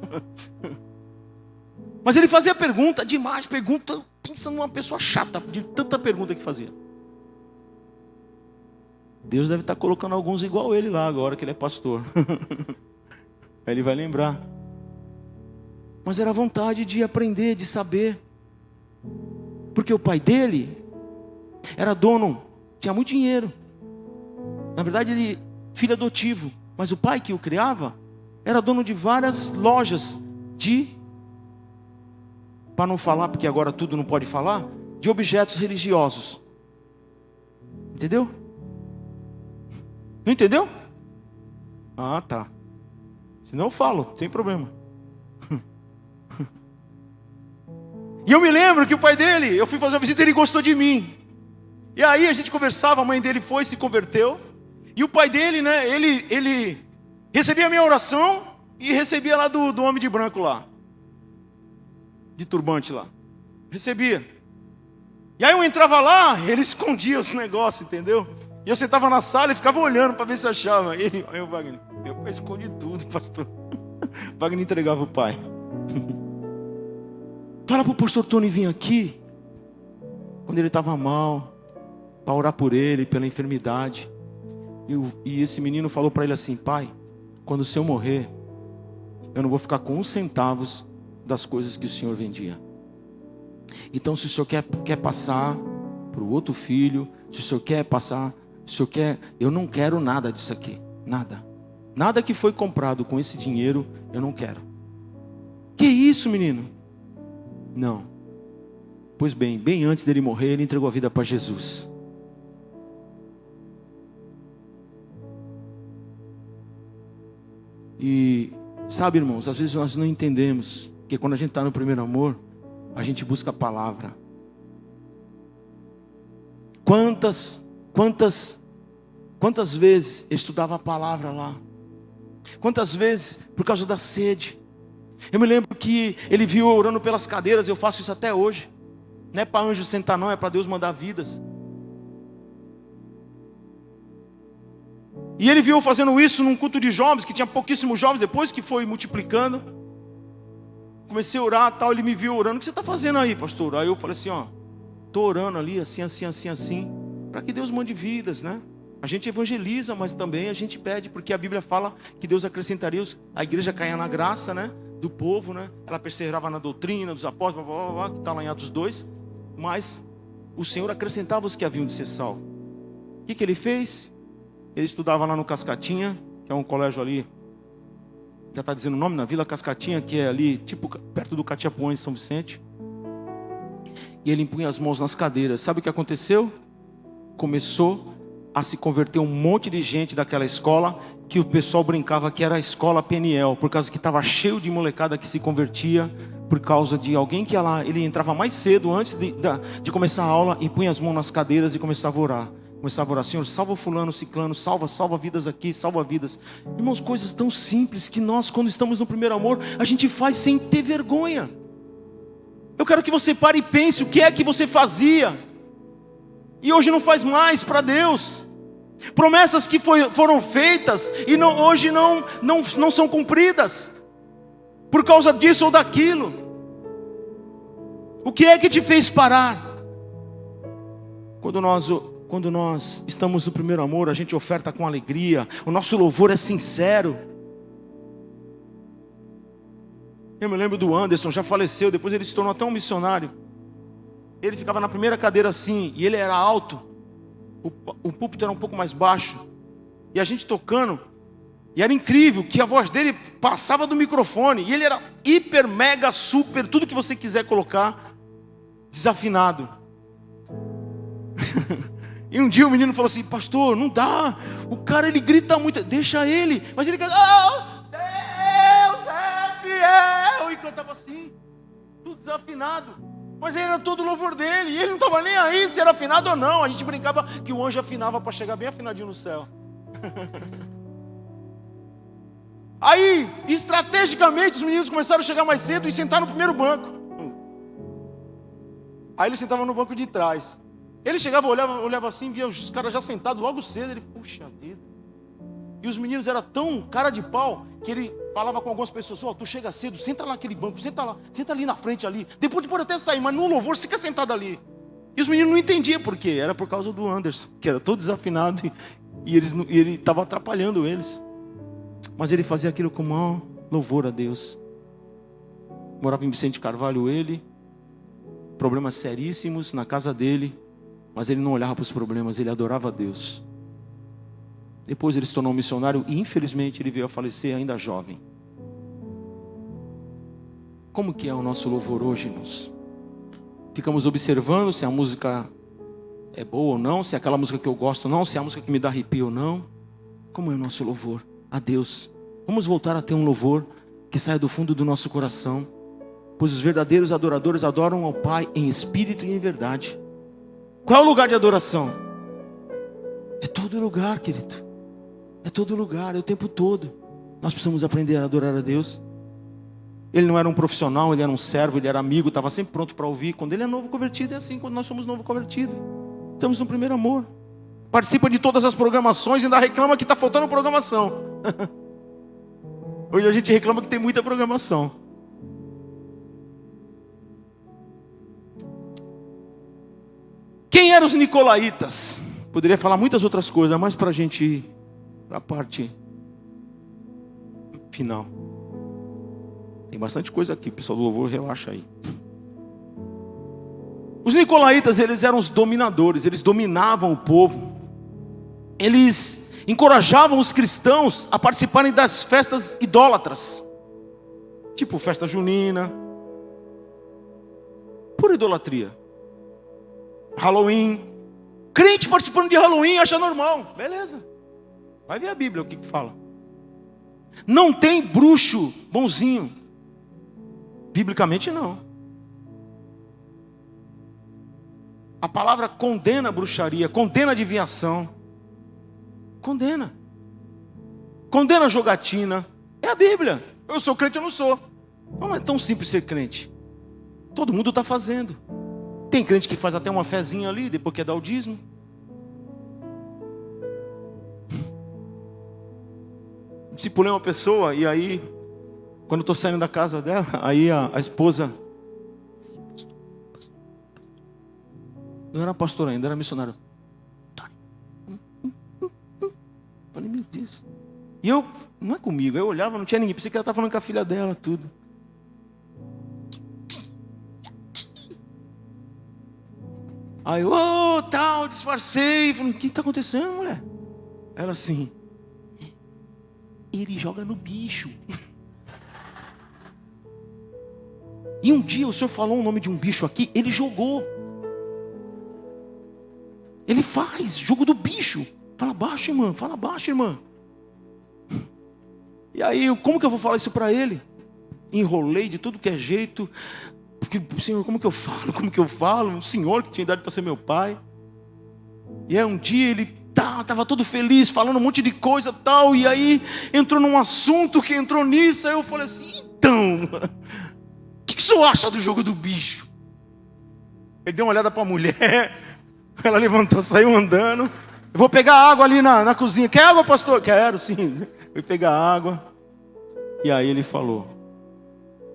Mas ele fazia pergunta, demais pergunta, pensando numa pessoa chata, de tanta pergunta que fazia. Deus deve estar colocando alguns igual ele lá agora que ele é pastor. Aí ele vai lembrar. Mas era a vontade de aprender, de saber. Porque o pai dele era dono, tinha muito dinheiro. Na verdade ele, filho adotivo. Mas o pai que o criava era dono de várias lojas para não falar, porque agora tudo não pode falar, de objetos religiosos. Entendeu? Não entendeu? Ah, tá. Senão eu falo, não tem problema. E eu me lembro que o pai dele, eu fui fazer uma visita e ele gostou de mim. E aí a gente conversava, a mãe dele foi, se converteu. E o pai dele, né, ele recebia a minha oração e recebia lá do homem de branco lá. De turbante lá. Recebia. E aí eu entrava lá, ele escondia os negócios, entendeu? E eu sentava na sala e ficava olhando para ver se achava. Aí o Wagner, meu pai esconde tudo, pastor. O Wagner entregava o pai. Fala para o pastor Tony vir aqui, quando ele estava mal, para orar por ele, pela enfermidade. E esse menino falou para ele assim: pai, quando o senhor morrer, eu não vou ficar com 1 centavo das coisas que o senhor vendia. Então, se o senhor quer passar para o outro filho, se o senhor quer passar, se o senhor quer, eu não quero nada disso aqui, nada. Nada que foi comprado com esse dinheiro, eu não quero. Que isso, menino? Não. Pois bem, bem antes dele morrer, ele entregou a vida para Jesus. E sabe, irmãos, às vezes nós não entendemos que quando a gente está no primeiro amor, a gente busca a palavra. Quantas vezes eu estudava a palavra lá? Quantas vezes por causa da sede? Eu me lembro que ele viu eu orando pelas cadeiras. Eu faço isso até hoje. Não é para anjo sentar não, é para Deus mandar vidas. E ele viu eu fazendo isso num culto de jovens, que tinha pouquíssimos jovens. Depois que foi multiplicando, comecei a orar, tal. Ele me viu orando. O que você está fazendo aí, pastor? Aí eu falei assim, ó, estou orando ali, assim, para que Deus mande vidas, né? A gente evangeliza, mas também a gente pede, porque a Bíblia fala que Deus acrescentaria, a igreja caía na graça, né, do povo, né? Ela perseverava na doutrina dos apóstolos, blá, blá, blá, que está lá em Atos 2. Mas o Senhor acrescentava os que haviam de ser salvos. O que ele fez? Ele estudava lá no Cascatinha, que é um colégio ali, já está dizendo o nome, na Vila Cascatinha, que é ali, tipo perto do Catiapuã, em São Vicente. E ele impunha as mãos nas cadeiras. Sabe o que aconteceu? Começou a se converter um monte de gente daquela escola, que o pessoal brincava que era a escola Peniel, por causa que estava cheio de molecada que se convertia, por causa de alguém que ia lá, ele entrava mais cedo, antes de começar a aula, e punha as mãos nas cadeiras e começava a orar. Começava a orar: Senhor, salva fulano, ciclano, salva vidas aqui, salva vidas. Irmãos, coisas tão simples que nós, quando estamos no primeiro amor, a gente faz sem ter vergonha. Eu quero que você pare e pense o que é que você fazia e hoje não faz mais para Deus. Promessas que foram feitas e hoje não são cumpridas, por causa disso ou daquilo. O que é que te fez parar? Quando nós estamos no primeiro amor, a gente oferta com alegria, o nosso louvor é sincero. Eu me lembro do Anderson, já faleceu, depois ele se tornou até um missionário. Ele ficava na primeira cadeira assim, e ele era alto, o púlpito era um pouco mais baixo, e a gente tocando, e era incrível que a voz dele passava do microfone, e ele era hiper, mega, super, tudo que você quiser colocar, desafinado. E um dia o menino falou assim: pastor, não dá, o cara ele grita muito, deixa ele. Mas ele canta: oh, Deus é fiel, e cantava assim, tudo desafinado. Mas era todo o louvor dele, e ele não estava nem aí se era afinado ou não. A gente brincava que o anjo afinava para chegar bem afinadinho no céu. Aí, estrategicamente, os meninos começaram a chegar mais cedo e sentar no primeiro banco. Aí ele sentava no banco de trás. Ele chegava, olhava assim, via os caras já sentados logo cedo. Ele, puxa vida. E os meninos eram tão cara de pau que ele falava com algumas pessoas: ó, tu chega cedo, senta lá naquele banco, senta lá, senta ali na frente ali. Depois pode até sair, mas no louvor fica sentado ali. E os meninos não entendiam por quê. Era por causa do Anderson, que era todo desafinado e ele estava atrapalhando eles. Mas ele fazia aquilo com maior louvor a Deus. Morava em Vicente Carvalho ele, problemas seríssimos na casa dele, mas ele não olhava para os problemas, ele adorava a Deus. Depois ele se tornou um missionário e infelizmente ele veio a falecer ainda jovem. Como que é o nosso louvor hoje, irmãos? ficamos observando se a música é boa ou não, se é aquela música que eu gosto ou não, se é a música que me dá arrepio ou não. Como é o nosso louvor a Deus? Vamos voltar a ter um louvor que saia do fundo do nosso coração, pois os verdadeiros adoradores adoram ao Pai em espírito e em verdade. Qual é o lugar de adoração? É todo lugar, querido. É todo lugar, é o tempo todo. Nós precisamos aprender a adorar a Deus. Ele não era um profissional, ele era um servo, ele era amigo, estava sempre pronto para ouvir. Quando ele é novo convertido, é assim. Quando nós somos novo convertido, estamos no primeiro amor. Participa de todas as programações e ainda reclama que está faltando programação. Hoje a gente reclama que tem muita programação. Quem eram os nicolaítas? Poderia falar muitas outras coisas, mas para a gente ir para a parte final. Tem bastante coisa aqui, pessoal do louvor, relaxa aí. Os nicolaítas, eles eram os dominadores, eles dominavam o povo. Eles encorajavam os cristãos a participarem das festas idólatras, tipo festa junina, pura idolatria. Halloween, crente participando de Halloween acha normal, beleza, vai ver a Bíblia o que fala. Não tem bruxo bonzinho, biblicamente não. A palavra condena a bruxaria, condena a adivinhação, condena a jogatina, é a Bíblia. Eu sou crente, eu não sou. Não é tão simples ser crente, todo mundo está fazendo. Tem crente que faz até uma fezinha ali, depois que é dar o dízimo. Discipulei uma pessoa, e aí, quando eu estou saindo da casa dela, aí a esposa, não era pastor ainda, era missionário. Falei, meu Deus. E eu, não é comigo, eu olhava, não tinha ninguém, pensei que ela estava falando com a filha dela, tudo. Aí eu, tal, disfarcei. Falei, o que está acontecendo, mulher? Ela assim, ele joga no bicho. E um dia o senhor falou o nome de um bicho aqui, ele jogou. Ele faz jogo do bicho. Fala baixo, irmã, fala baixo, irmã. E aí, como que eu vou falar isso para ele? Enrolei de tudo que é jeito. Porque, Senhor, como que eu falo? Um senhor que tinha idade para ser meu pai. E aí um dia ele estava todo feliz, falando um monte de coisa tal. E aí entrou num assunto que entrou nisso. Aí eu falei assim, então, o que o senhor acha do jogo do bicho? Ele deu uma olhada para a mulher. Ela levantou, saiu andando. Eu vou pegar água ali na cozinha. Quer água, pastor? Quero, sim. Fui pegar água. E aí ele falou.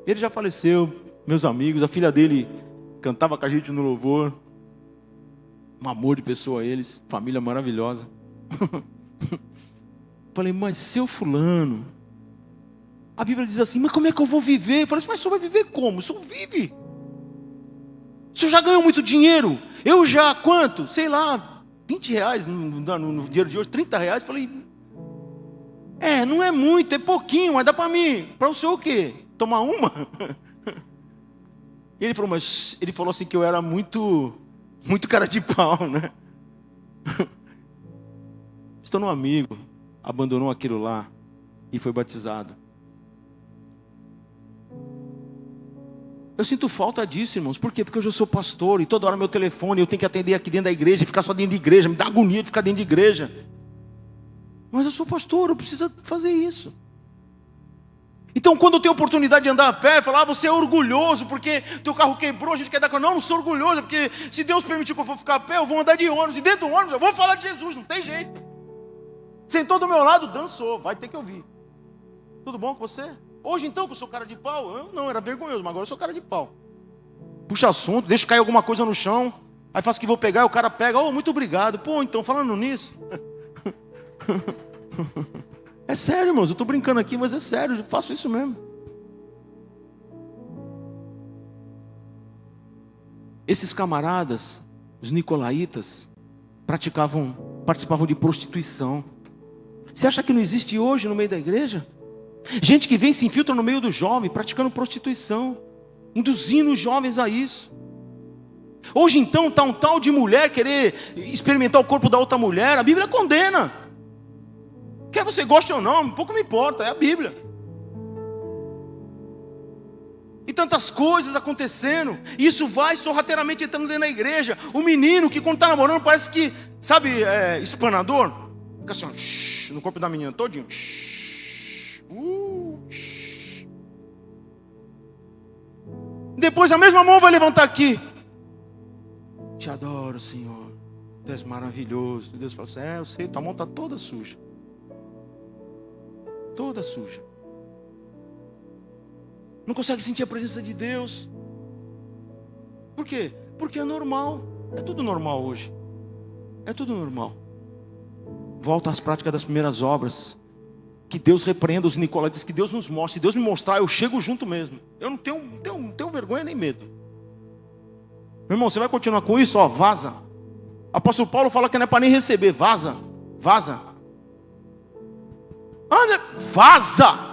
Ele já faleceu. Meus amigos, a filha dele cantava com a gente no louvor. Um amor de pessoa eles. Família maravilhosa. Falei, mas seu fulano, a Bíblia diz assim, mas como é que eu vou viver? Eu falei, mas o senhor vai viver como? O senhor vive. O senhor já ganhou muito dinheiro? Eu já, quanto? Sei lá, 20 reais no dinheiro de hoje, 30 reais. Falei, não é muito, é pouquinho, mas dá para mim. Para o senhor o quê? Tomar uma? E ele falou assim que eu era muito cara de pau, né? Estou num amigo, abandonou aquilo lá e foi batizado. Eu sinto falta disso, irmãos. Por quê? Porque hoje eu sou pastor e toda hora meu telefone, eu tenho que atender aqui dentro da igreja e ficar só dentro de igreja. Me dá agonia de ficar dentro de igreja. Mas eu sou pastor, eu preciso fazer isso. Então quando eu tenho oportunidade de andar a pé, falar, você é orgulhoso porque teu carro quebrou, a gente quer dar com... Não sou orgulhoso, porque se Deus permitir que eu for ficar a pé, eu vou andar de ônibus. E dentro do ônibus eu vou falar de Jesus, não tem jeito. Sentou do meu lado, dançou, vai ter que ouvir. Tudo bom com você? Hoje então, que eu sou cara de pau, eu não, era vergonhoso, mas agora eu sou cara de pau. Puxa assunto, deixa cair alguma coisa no chão, aí faço que vou pegar, e o cara pega, muito obrigado. Pô, então, falando nisso... É sério, irmãos, eu estou brincando aqui, mas é sério, eu faço isso mesmo. Esses camaradas, os nicolaítas, participavam de prostituição. Você acha que não existe hoje no meio da igreja? Gente que vem, se infiltra no meio do jovem, praticando prostituição, induzindo os jovens a isso. Hoje então está um tal de mulher querer experimentar o corpo da outra mulher. A Bíblia condena. Quer você goste ou não, pouco me importa, é a Bíblia. E tantas coisas acontecendo. E isso vai sorrateiramente entrando dentro da igreja. O menino que quando está namorando parece que, sabe, espanador. Fica assim, ó, no corpo da menina todinho. Depois a mesma mão vai levantar aqui. Te adoro, Senhor. Tu és maravilhoso. Deus fala assim, eu sei, tua mão está toda suja. Toda suja. Não consegue sentir a presença de Deus. Por quê? Porque é normal. É tudo normal hoje. É tudo normal. Volta às práticas das primeiras obras. Que Deus repreenda os nicolaitas, que Deus nos mostre. Se Deus me mostrar, eu chego junto mesmo. Eu não tenho vergonha nem medo. Meu irmão, você vai continuar com isso? Ó, vaza. Apóstolo Paulo fala que não é para nem receber. Vaza. Vaza. Anda, vaza.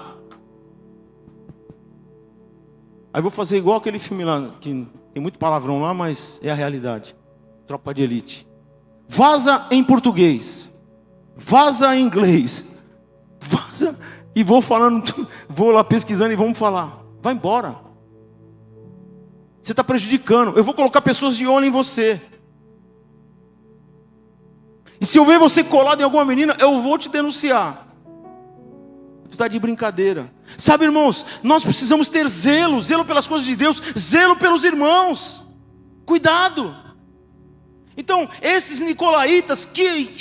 Aí vou fazer igual aquele filme lá, que tem muito palavrão lá, mas é a realidade. Tropa de Elite. Vaza em português. Vaza em inglês. Vaza. E vou falando, vou lá pesquisando e vamos falar. Vai embora. Você está prejudicando. Eu vou colocar pessoas de olho em você. E se eu ver você colado em alguma menina, eu vou te denunciar. Tu está de brincadeira. Sabe, irmãos, nós precisamos ter zelo. Zelo pelas coisas de Deus. Zelo pelos irmãos. Cuidado. Então, esses nicolaítas que,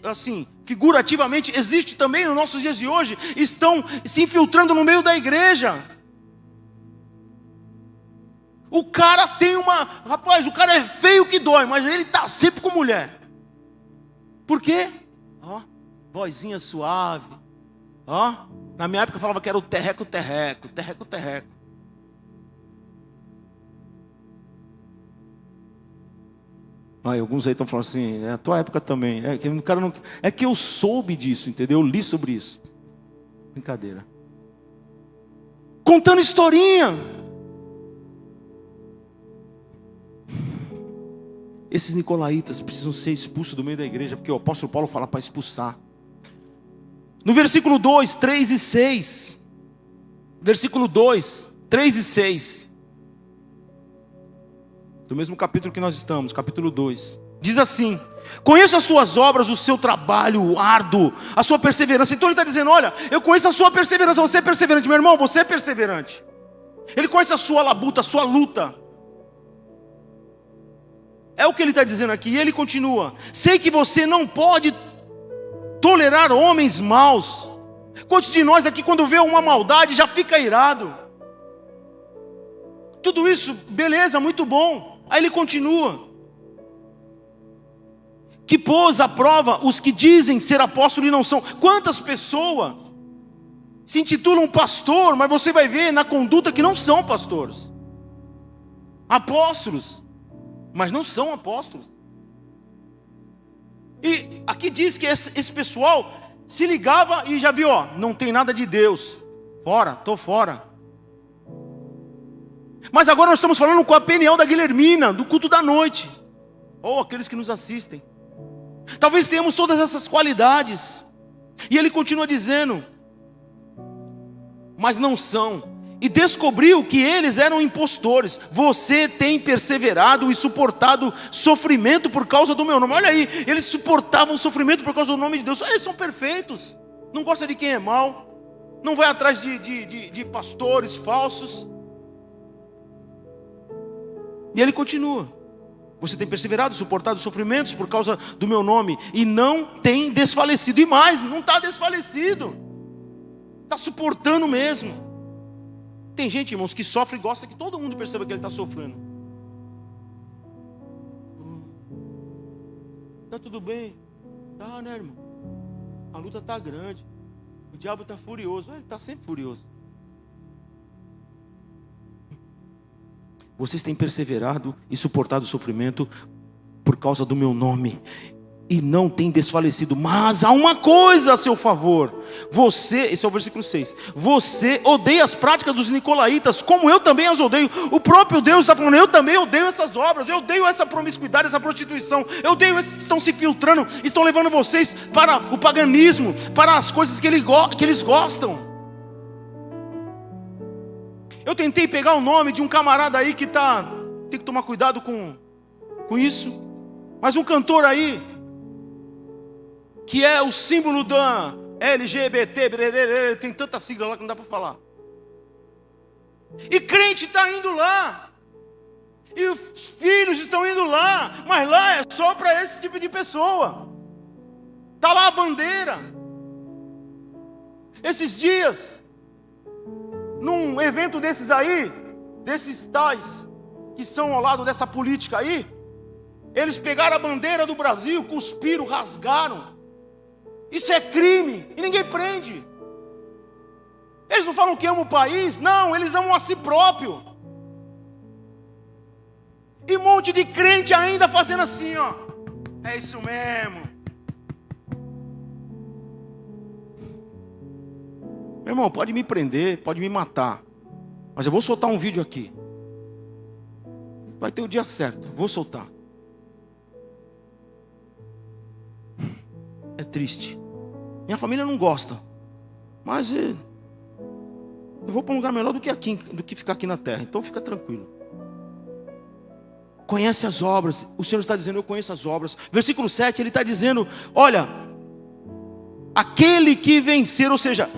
assim, figurativamente, existe também nos nossos dias de hoje, estão se infiltrando no meio da igreja. O cara tem uma... Rapaz, o cara é feio que dói, mas ele está sempre com mulher. Por quê? Ó, vozinha suave. Ó, na minha época eu falava que era o terreco-terreco. Terreco-terreco. Aí alguns aí estão falando assim, é a tua época também. É que o cara não... É que eu soube disso, entendeu? Eu li sobre isso. Brincadeira. Contando historinha. Esses nicolaítas precisam ser expulsos do meio da igreja, porque o apóstolo Paulo fala para expulsar. No versículo 2, 3 e 6. Versículo 2, 3 e 6. Do mesmo capítulo que nós estamos, capítulo 2. Diz assim: conheço as tuas obras, o seu trabalho árduo, a sua perseverança. Então ele está dizendo, olha, eu conheço a sua perseverança, você é perseverante. Meu irmão, você é perseverante. Ele conhece a sua labuta, a sua luta. É o que ele está dizendo aqui. E ele continua: sei que você não pode tolerar homens maus. Quantos de nós aqui, quando vê uma maldade, já fica irado? Tudo isso, beleza, muito bom. Aí ele continua: que pôs à prova os que dizem ser apóstolos e não são. Quantas pessoas se intitulam pastor, mas você vai ver na conduta que não são pastores. Apóstolos, mas não são apóstolos. E aqui diz que esse pessoal se ligava e já viu, ó, não tem nada de Deus. Fora, tô fora. Mas agora nós estamos falando com a Peniel da Guilhermina, do culto da noite. Ou aqueles que nos assistem. Talvez tenhamos todas essas qualidades. E ele continua dizendo: mas não são. E descobriu que eles eram impostores. Você tem perseverado e suportado sofrimento por causa do meu nome. Olha aí, eles suportavam sofrimento por causa do nome de Deus. Eles são perfeitos. Não gosta de quem é mau. Não vai atrás de pastores falsos. E ele continua: você tem perseverado, suportado sofrimentos por causa do meu nome, e não tem desfalecido. E mais, não está desfalecido. Está suportando mesmo. Tem gente, irmãos, que sofre e gosta que todo mundo perceba que ele está sofrendo. Está tudo bem? Tá, né, irmão? A luta está grande. O diabo está furioso. Ele está sempre furioso. Vocês têm perseverado e suportado o sofrimento por causa do meu nome. e não tem desfalecido. Mas há uma coisa a seu favor. Você, esse é o versículo 6. Você odeia as práticas dos nicolaítas, como eu também as odeio. O próprio Deus está falando, eu também odeio essas obras, eu odeio essa promiscuidade, essa prostituição, eu odeio esses que estão se filtrando, estão levando vocês para o paganismo, para as coisas que eles gostam. Eu tentei pegar o nome de um camarada aí que tem que tomar cuidado com isso. Mas um cantor aí, que é o símbolo da LGBT, tem tanta sigla lá que não dá para falar. E crente está indo lá. E os filhos estão indo lá. Mas lá é só para esse tipo de pessoa. Está lá a bandeira. Esses dias, num evento desses aí, desses tais que são ao lado dessa política aí, eles pegaram a bandeira do Brasil, cuspiram, rasgaram. Isso é crime e ninguém prende. Eles não falam que amam o país, não, eles amam a si próprio. E um monte de crente ainda fazendo assim, ó. É isso mesmo. Meu irmão, pode me prender, pode me matar, mas eu vou soltar um vídeo aqui. Vai ter o dia certo, vou soltar. É triste. Minha família não gosta, mas eu vou para um lugar melhor do que ficar aqui na terra. Então fica tranquilo. Conhece as obras. O Senhor está dizendo, eu conheço as obras. Versículo 7, Ele está dizendo, olha, aquele que vencer, ou seja,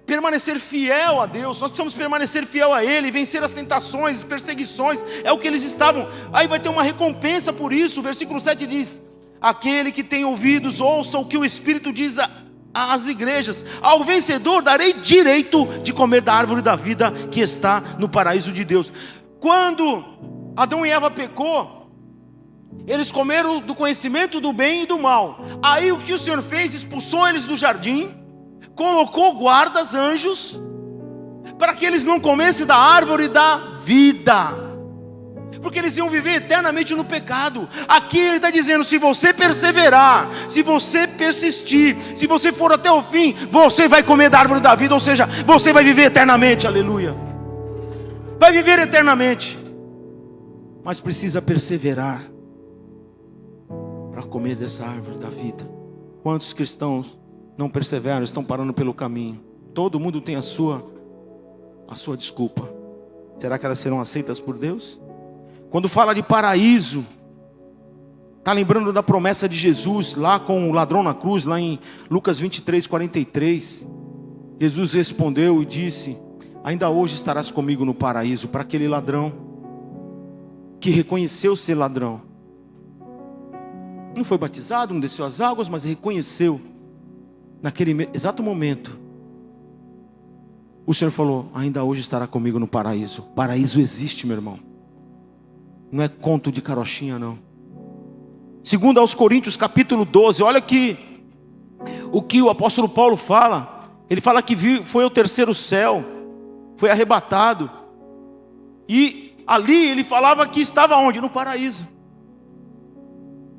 permanecer fiel a Deus. Nós precisamos permanecer fiel a Ele, vencer as tentações, as perseguições, é o que eles estavam. Aí vai ter uma recompensa por isso. O versículo 7 diz, aquele que tem ouvidos, ouça o que o Espírito diz às igrejas. Ao vencedor darei direito de comer da árvore da vida que está no paraíso de Deus. Quando Adão e Eva pecou, eles comeram do conhecimento do bem e do mal. Aí o que o Senhor fez? Expulsou eles do jardim, colocou guardas, anjos, para que eles não comessem da árvore da vida, porque eles iam viver eternamente no pecado. Aqui Ele está dizendo, se você perseverar, se você persistir, se você for até o fim, você vai comer da árvore da vida, ou seja, você vai viver eternamente, aleluia. Vai viver eternamente, mas precisa perseverar para comer dessa árvore da vida. Quantos cristãos não perseveram, estão parando pelo caminho? Todo mundo tem a sua desculpa. Será que elas serão aceitas por Deus? Quando fala de paraíso, está lembrando da promessa de Jesus lá com o ladrão na cruz, lá em Lucas 23, 43. Jesus respondeu e disse, ainda hoje estarás comigo no paraíso. Para aquele ladrão que reconheceu ser ladrão, não foi batizado, não desceu as águas, mas reconheceu. Naquele exato momento, o Senhor falou, ainda hoje estará comigo no paraíso. Paraíso existe, meu irmão. Não é conto de carochinha, não. Segundo aos Coríntios, capítulo 12, olha o que o apóstolo Paulo fala. Ele fala que foi ao terceiro céu, foi arrebatado. E ali ele falava que estava onde? No paraíso.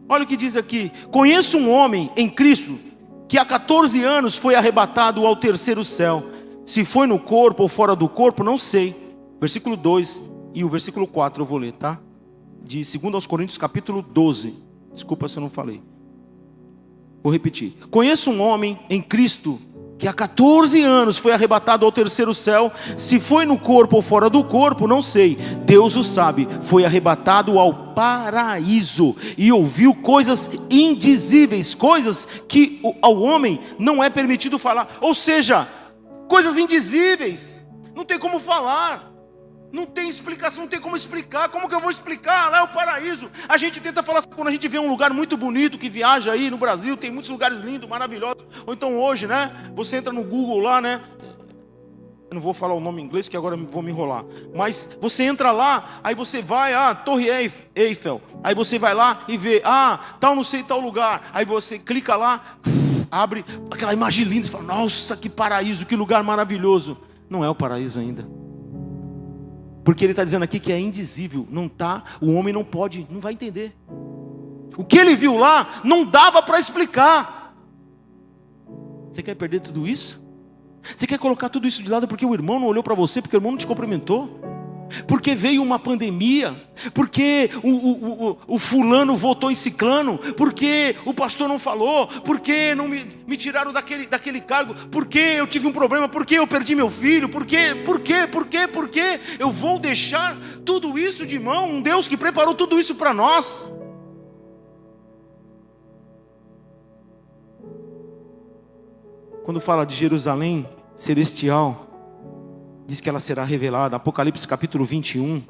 Olha o que diz aqui. Conheço um homem em Cristo que há 14 anos foi arrebatado ao terceiro céu. Se foi no corpo ou fora do corpo, não sei. Versículo 2 e o versículo 4 eu vou ler, tá? De 2 aos Coríntios, capítulo 12. Desculpa se eu não falei. Vou repetir. Conheço um homem em Cristo que há 14 anos foi arrebatado ao terceiro céu. Se foi no corpo ou fora do corpo, não sei. Deus o sabe. Foi arrebatado ao paraíso e ouviu coisas indizíveis, coisas que ao homem não é permitido falar. Ou seja, coisas indizíveis. Não tem como falar. Não tem explicação, não tem como explicar. Como que eu vou explicar? Lá é o paraíso. A gente tenta falar assim, quando a gente vê um lugar muito bonito que viaja aí no Brasil, tem muitos lugares lindos, maravilhosos. Ou então hoje, né? Você entra no Google lá, né? Eu não vou falar o nome em inglês, que agora vou me enrolar. Mas você entra lá, aí você vai, Torre Eiffel. Aí você vai lá e vê, tal não sei, tal lugar. Aí você clica lá, abre aquela imagem linda, e fala, nossa, que paraíso, que lugar maravilhoso. Não é o paraíso ainda. Porque ele está dizendo aqui que é indizível, não tá, o homem não pode, não vai entender. O que ele viu lá não dava para explicar. Você quer perder tudo isso? Você quer colocar tudo isso de lado porque o irmão não olhou para você, porque o irmão não te cumprimentou? Porque veio uma pandemia, porque o fulano votou em ciclano, porque o pastor não falou, porque não me tiraram daquele cargo, porque eu tive um problema, porque eu perdi meu filho, por quê? Eu vou deixar tudo isso de mão, um Deus que preparou tudo isso para nós. Quando fala de Jerusalém celestial, diz que ela será revelada. Apocalipse capítulo 21,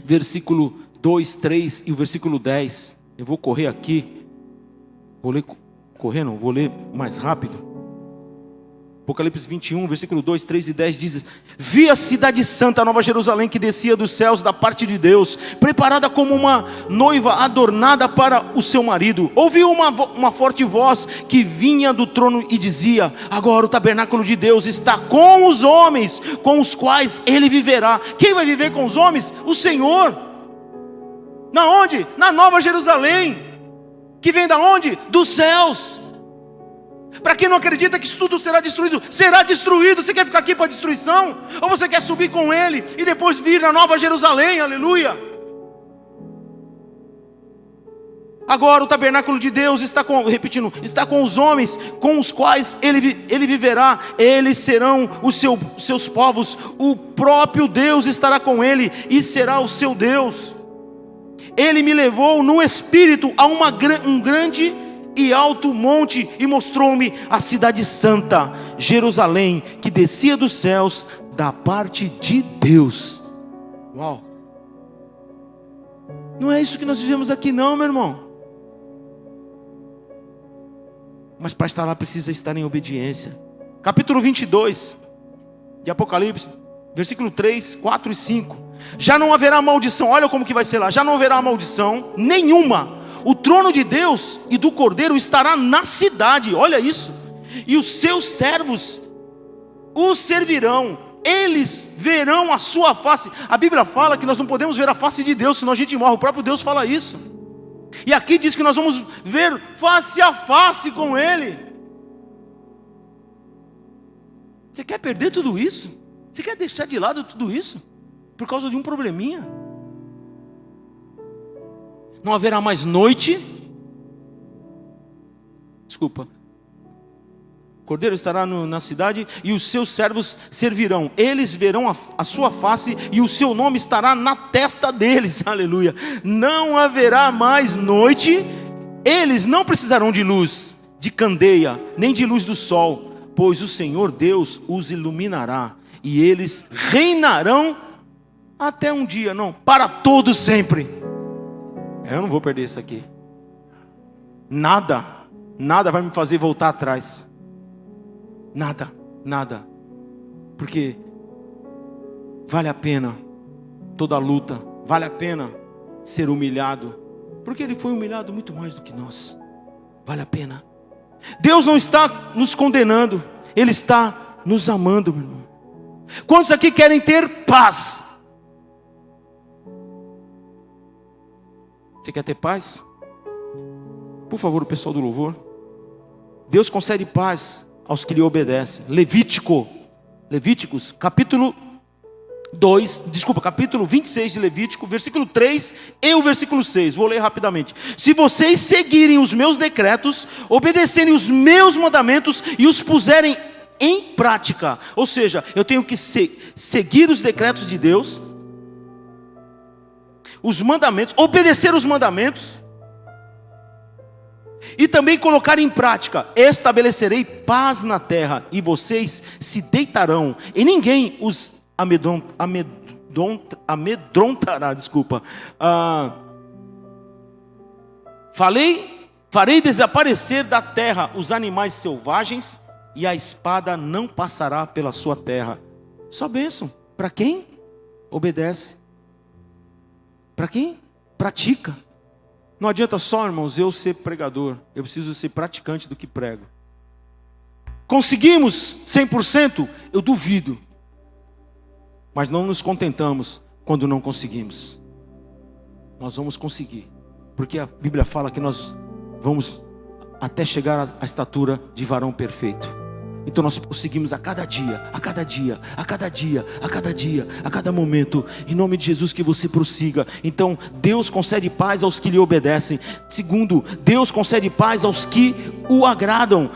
versículo 2, 3 e o versículo 10. Eu vou correr aqui. Vou ler mais rápido. Apocalipse 21, versículo 2, 3 e 10 diz: vi a cidade santa, a nova Jerusalém, que descia dos céus da parte de Deus, preparada como uma noiva adornada para o seu marido. Ouvi uma forte voz que vinha do trono e dizia: agora o tabernáculo de Deus está com os homens, com os quais ele viverá. Quem vai viver com os homens? O Senhor. Na onde? Na nova Jerusalém, que vem da onde? Dos céus. Para quem não acredita que isso tudo será destruído, será destruído. Você quer ficar aqui para a destruição? Ou você quer subir com ele e depois vir na nova Jerusalém? Aleluia. Agora o tabernáculo de Deus está com os homens, com os quais ele viverá. Eles serão os seus povos. O próprio Deus estará com ele e será o seu Deus. Ele me levou no espírito a um grande e alto monte e mostrou-me a cidade santa, Jerusalém, que descia dos céus da parte de Deus. Uau! Não é isso que nós vivemos aqui não, meu irmão. Mas para estar lá precisa estar em obediência. Capítulo 22 de Apocalipse, versículo 3, 4 e 5. Já não haverá maldição, olha como que vai ser lá. Já não haverá maldição nenhuma. O trono de Deus e do Cordeiro estará na cidade, olha isso. E os seus servos o servirão. Eles verão a sua face. A Bíblia fala que nós não podemos ver a face de Deus, senão a gente morre. O próprio Deus fala isso. E aqui diz que nós vamos ver face a face com Ele. Você quer perder tudo isso? Você quer deixar de lado tudo isso? Por causa de um probleminha? Não haverá mais noite. Desculpa. O Cordeiro estará na cidade e os seus servos servirão. Eles verão a sua face e o seu nome estará na testa deles. Aleluia. Não haverá mais noite. Eles não precisarão de luz, de candeia, nem de luz do sol, pois o Senhor Deus os iluminará. E eles reinarão até um dia, não, para todo sempre. Eu não vou perder isso aqui. Nada vai me fazer voltar atrás. Nada. Porque vale a pena toda a luta, vale a pena ser humilhado, porque Ele foi humilhado muito mais do que nós. Vale a pena. Deus não está nos condenando, Ele está nos amando, meu irmão. Quantos aqui querem ter paz? Você quer ter paz? Por favor, o pessoal do louvor. Deus concede paz aos que lhe obedecem. Levíticos, capítulo 26 de Levítico, versículo 3 e o versículo 6. Vou ler rapidamente. Se vocês seguirem os meus decretos, obedecerem os meus mandamentos e os puserem em prática, ou seja, eu tenho que seguir os decretos de Deus, os mandamentos, obedecer os mandamentos e também colocar em prática. Estabelecerei paz na terra e vocês se deitarão e ninguém os amedrontará. Farei desaparecer da terra os animais selvagens e a espada não passará pela sua terra. Só bênção. Para quem obedece. Para quem pratica. Não adianta só, irmãos, eu ser pregador. Eu preciso ser praticante do que prego. Conseguimos 100%? Eu duvido. Mas não nos contentamos quando não conseguimos. Nós vamos conseguir, porque a Bíblia fala que nós vamos até chegar à estatura de varão perfeito. Então nós prosseguimos a cada dia, a cada dia, a cada dia, a cada dia, a cada momento. Em nome de Jesus, que você prossiga. Então Deus concede paz aos que lhe obedecem. Segundo, Deus concede paz aos que o agradam.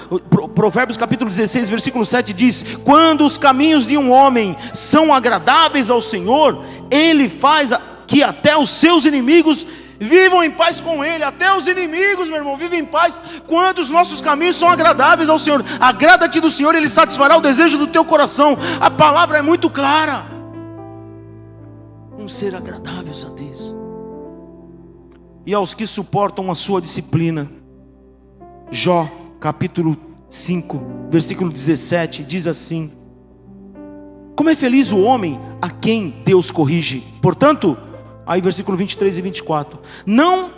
Provérbios capítulo 16, versículo 7 diz: quando os caminhos de um homem são agradáveis ao Senhor, Ele faz que até os seus inimigos vivam em paz com Ele. Até os inimigos, meu irmão, vivem em paz quando os nossos caminhos são agradáveis ao Senhor. Agrada-te do Senhor, Ele satisfará o desejo do teu coração. A palavra é muito clara. Vamos ser agradáveis a Deus. E aos que suportam a sua disciplina. Jó capítulo 5 versículo 17 diz assim: como é feliz o homem a quem Deus corrige. Portanto, aí versículo 23 e 24: não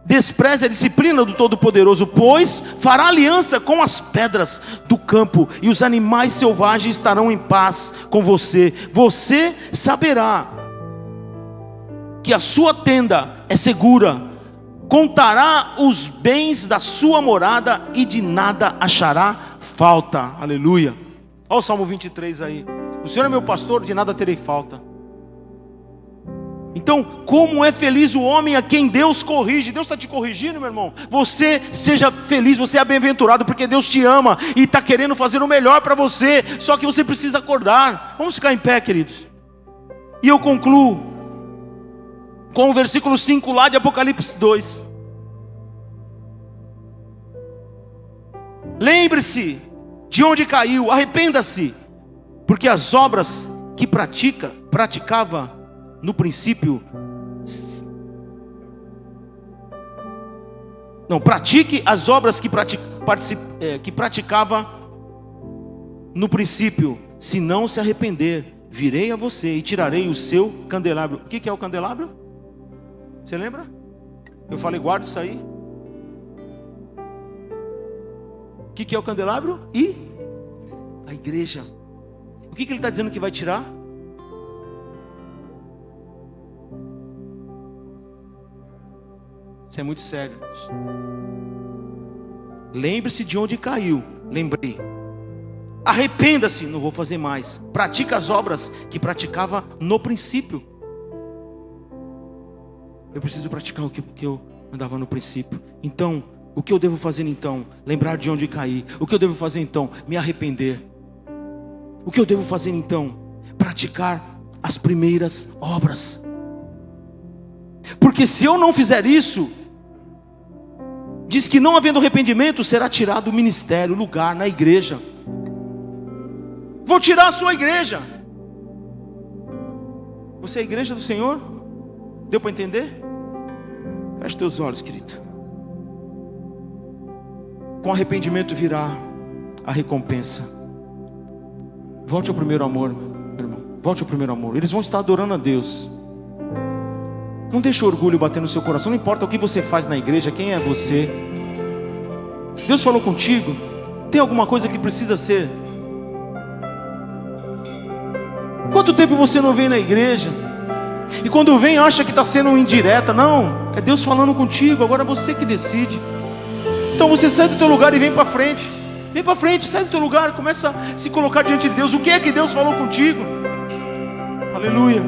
despreze a disciplina do Todo-Poderoso, pois fará aliança com as pedras do campo, e os animais selvagens estarão em paz com você. Você saberá que a sua tenda é segura, contará os bens da sua morada e de nada achará falta. Aleluia. Olha o Salmo 23 aí: o Senhor é meu pastor, de nada terei falta. Então, como é feliz o homem a quem Deus corrige. Deus está te corrigindo, meu irmão. Você seja feliz, você é bem-aventurado, porque Deus te ama e está querendo fazer o melhor para você. Só que você precisa acordar. Vamos ficar em pé, queridos. E eu concluo com o versículo 5 lá de Apocalipse 2. Lembre-se de onde caiu, arrependa-se, porque as obras que praticava no princípio, não, pratique as obras que praticava no princípio. Se não se arrepender, virei a você e tirarei o seu candelabro. O que é o candelabro? Você lembra? Eu falei, guarda isso aí. O que é o candelabro? E a igreja. O que ele está dizendo que vai tirar? Isso é muito sério. Lembre-se de onde caiu. Lembrei. Arrependa-se, não vou fazer mais. Pratica as obras que praticava no princípio. Eu preciso praticar o que eu andava no princípio. Então, o que eu devo fazer então? Lembrar de onde caí. O que eu devo fazer então? Me arrepender. O que eu devo fazer então? Praticar as primeiras obras. Porque se eu não fizer isso, diz que não havendo arrependimento, será tirado o ministério, o lugar na igreja. Vou tirar a sua igreja. Você é a igreja do Senhor? Deu para entender? Feche teus olhos, querido. Com arrependimento virá a recompensa. Volte ao primeiro amor, meu irmão. Volte ao primeiro amor. Eles vão estar adorando a Deus. Não deixe o orgulho bater no seu coração. Não importa o que você faz na igreja, quem é você. Deus falou contigo. Tem alguma coisa que precisa ser? Quanto tempo você não vem na igreja? E quando vem acha que está sendo indireta. Não, é Deus falando contigo. Agora é você que decide. Então você sai do teu lugar e vem para frente. Vem para frente, sai do teu lugar, começa a se colocar diante de Deus. O que é que Deus falou contigo? Aleluia.